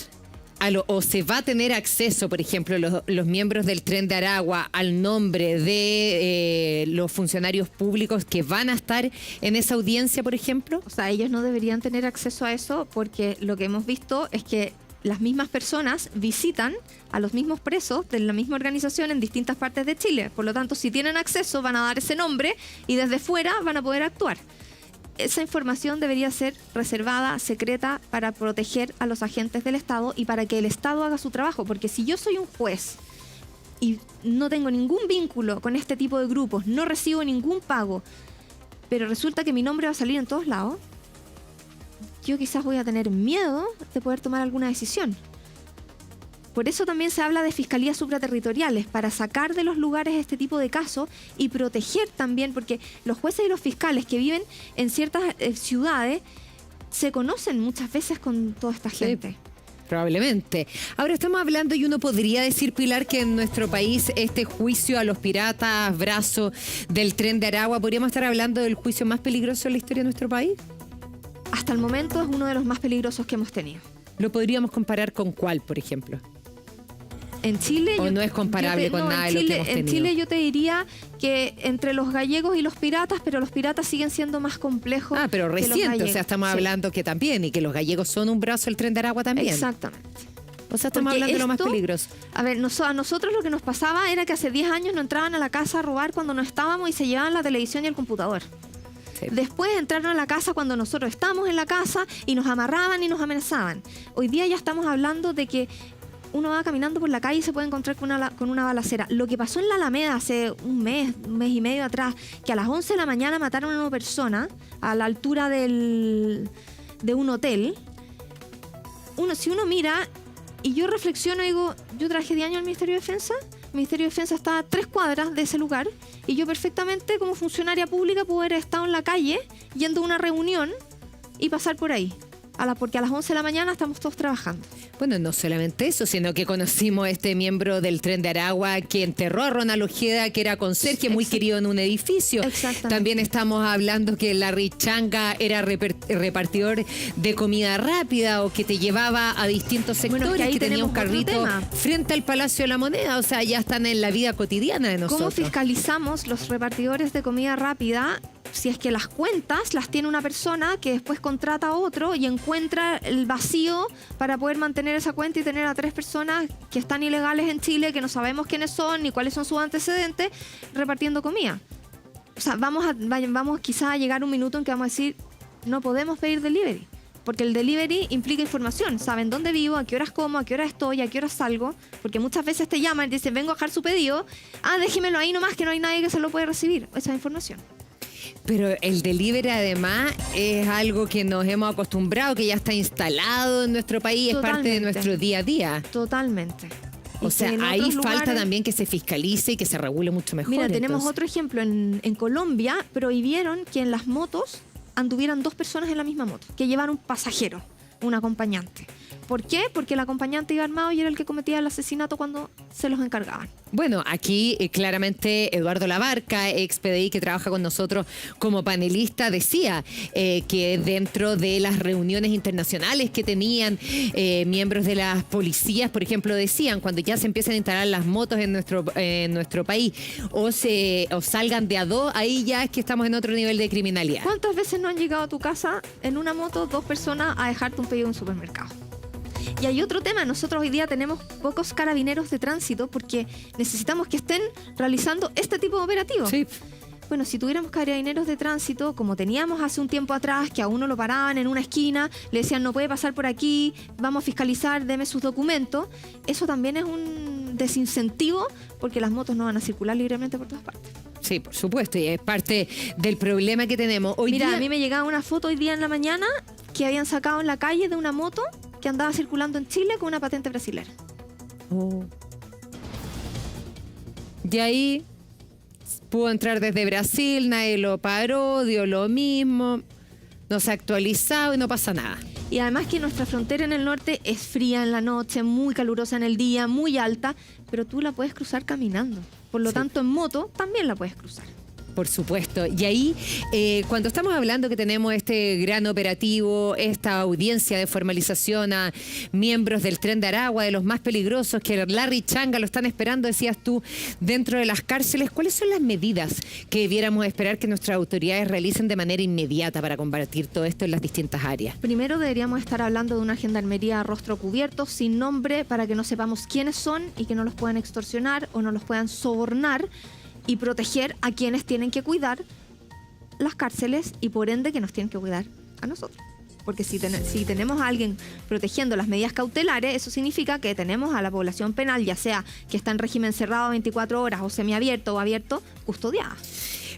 o se va a tener acceso, por ejemplo, los miembros del Tren de Aragua al nombre de los funcionarios públicos que van a estar en esa audiencia, por ejemplo. O sea, ellos no deberían tener acceso a eso porque lo que hemos visto es que las mismas personas visitan a los mismos presos de la misma organización en distintas partes de Chile. Por lo tanto, si tienen acceso, van a dar ese nombre y desde fuera van a poder actuar. Esa información debería ser reservada, secreta, para proteger a los agentes del Estado y para que el Estado haga su trabajo. Porque si yo soy un juez y no tengo ningún vínculo con este tipo de grupos, no recibo ningún pago, pero resulta que mi nombre va a salir en todos lados, yo quizás voy a tener miedo de poder tomar alguna decisión. Por eso también se habla de fiscalías supraterritoriales, para sacar de los lugares este tipo de casos y proteger también, porque los jueces y los fiscales que viven en ciertas ciudades se conocen muchas veces con toda esta gente. Sí, probablemente. Ahora estamos hablando, y uno podría decir, Pilar, que en nuestro país este juicio a los piratas, brazo del Tren de Aragua, ¿podríamos estar hablando del juicio más peligroso en la historia de nuestro país? Hasta el momento es uno de los más peligrosos que hemos tenido. ¿Lo podríamos comparar con cuál, por ejemplo? En Chile... ¿O no es comparable con nada de lo que hemos tenido? En Chile yo te diría que entre los gallegos y los piratas, pero los piratas siguen siendo más complejos. Ah, pero reciente, o sea, estamos sí. hablando que también, y que los gallegos son un brazo del Tren de Aragua también. Exactamente. O sea, estamos hablando de lo más peligroso. A ver, a nosotros lo que nos pasaba era que hace 10 años no entraban a la casa a robar cuando no estábamos y se llevaban la televisión y el computador. Sí. Después entraron a la casa cuando nosotros estábamos en la casa y nos amarraban y nos amenazaban. Hoy día ya estamos hablando de que uno va caminando por la calle y se puede encontrar con una balacera. Lo que pasó en la Alameda hace un mes y medio atrás, que a las 11 de la mañana mataron a una persona a la altura de un hotel. Si uno mira, y yo reflexiono y digo, yo trabajé 10 años en el Ministerio de Defensa. El Ministerio de Defensa está a 3 cuadras de ese lugar y yo perfectamente como funcionaria pública puedo haber estado en la calle yendo a una reunión y pasar por ahí. Porque a las 11 de la mañana estamos todos trabajando. Bueno, no solamente eso, sino que conocimos a este miembro del Tren de Aragua que enterró a Ronald Ojeda, que era conserje muy querido en un edificio. También estamos hablando que Larry Changa era repartidor de comida rápida o que te llevaba a distintos sectores, que ahí tenía un carrito frente al Palacio de la Moneda. O sea, ya están en la vida cotidiana de nosotros. ¿Cómo fiscalizamos los repartidores de comida rápida? Si es que las cuentas las tiene una persona que después contrata a otro y encuentra el vacío para poder mantener esa cuenta y tener a 3 personas que están ilegales en Chile, que no sabemos quiénes son ni cuáles son sus antecedentes, repartiendo comida. O sea, vamos quizás a llegar a un minuto en que vamos a decir, no podemos pedir delivery, porque el delivery implica información. Saben dónde vivo, a qué horas como, a qué hora estoy, a qué hora salgo, porque muchas veces te llaman y te dicen, vengo a dejar su pedido, déjemelo ahí nomás que no hay nadie que se lo puede recibir, esa información. Pero el delivery además es algo que nos hemos acostumbrado, que ya está instalado en nuestro país, es parte de nuestro día a día. Totalmente. O sea, ahí falta también que se fiscalice y que se regule mucho mejor. Mira, tenemos otro ejemplo. En Colombia prohibieron que en las motos anduvieran 2 personas en la misma moto, que llevaran un pasajero, un acompañante. ¿Por qué? Porque el acompañante iba armado y era el que cometía el asesinato cuando se los encargaban. Bueno, aquí claramente Eduardo Labarca, ex PDI que trabaja con nosotros como panelista, decía que dentro de las reuniones internacionales que tenían miembros de las policías, por ejemplo, decían cuando ya se empiezan a instalar las motos en nuestro país o salgan de a 2, ahí ya es que estamos en otro nivel de criminalidad. ¿Cuántas veces no han llegado a tu casa en una moto 2 personas a dejarte un pedido en un supermercado? Y hay otro tema, nosotros hoy día tenemos pocos carabineros de tránsito porque necesitamos que estén realizando este tipo de operativos. Sí. Bueno, si tuviéramos carabineros de tránsito, como teníamos hace un tiempo atrás, que a uno lo paraban en una esquina, le decían no puede pasar por aquí, vamos a fiscalizar, deme sus documentos, eso también es un desincentivo porque las motos no van a circular libremente por todas partes. Sí, por supuesto, y es parte del problema que tenemos. Mira, a mí me llegaba una foto hoy día en la mañana que habían sacado en la calle de una moto que andaba circulando en Chile con una patente brasilera. Oh. Y ahí pudo entrar desde Brasil, nadie lo paró, dio lo mismo, no se ha actualizado y no pasa nada. Y además que nuestra frontera en el norte es fría en la noche, muy calurosa en el día, muy alta, pero tú la puedes cruzar caminando. Por lo tanto, en moto también la puedes cruzar. Por supuesto. Y ahí, cuando estamos hablando que tenemos este gran operativo, esta audiencia de formalización a miembros del Tren de Aragua, de los más peligrosos, que Larry Changa lo están esperando, decías tú, dentro de las cárceles, ¿cuáles son las medidas que debiéramos esperar que nuestras autoridades realicen de manera inmediata para combatir todo esto en las distintas áreas? Primero deberíamos estar hablando de una gendarmería a rostro cubierto, sin nombre, para que no sepamos quiénes son y que no los puedan extorsionar o no los puedan sobornar, y proteger a quienes tienen que cuidar las cárceles y por ende que nos tienen que cuidar a nosotros. Porque si tenemos a alguien protegiendo las medidas cautelares, eso significa que tenemos a la población penal, ya sea que está en régimen cerrado 24 horas o semiabierto o abierto, custodiada.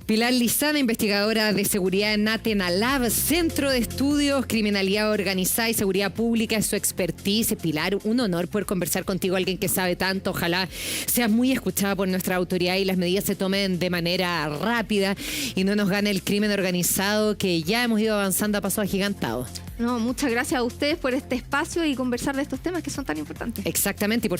Pilar Lizana, investigadora de seguridad en Atenalab, Centro de Estudios, Criminalidad Organizada y Seguridad Pública, es su expertise. Pilar, un honor poder conversar contigo, alguien que sabe tanto. Ojalá seas muy escuchada por nuestra autoridad y las medidas se tomen de manera rápida y no nos gane el crimen organizado, que ya hemos ido avanzando a pasos agigantados. No, muchas gracias a ustedes por este espacio y conversar de estos temas que son tan importantes. Exactamente, y por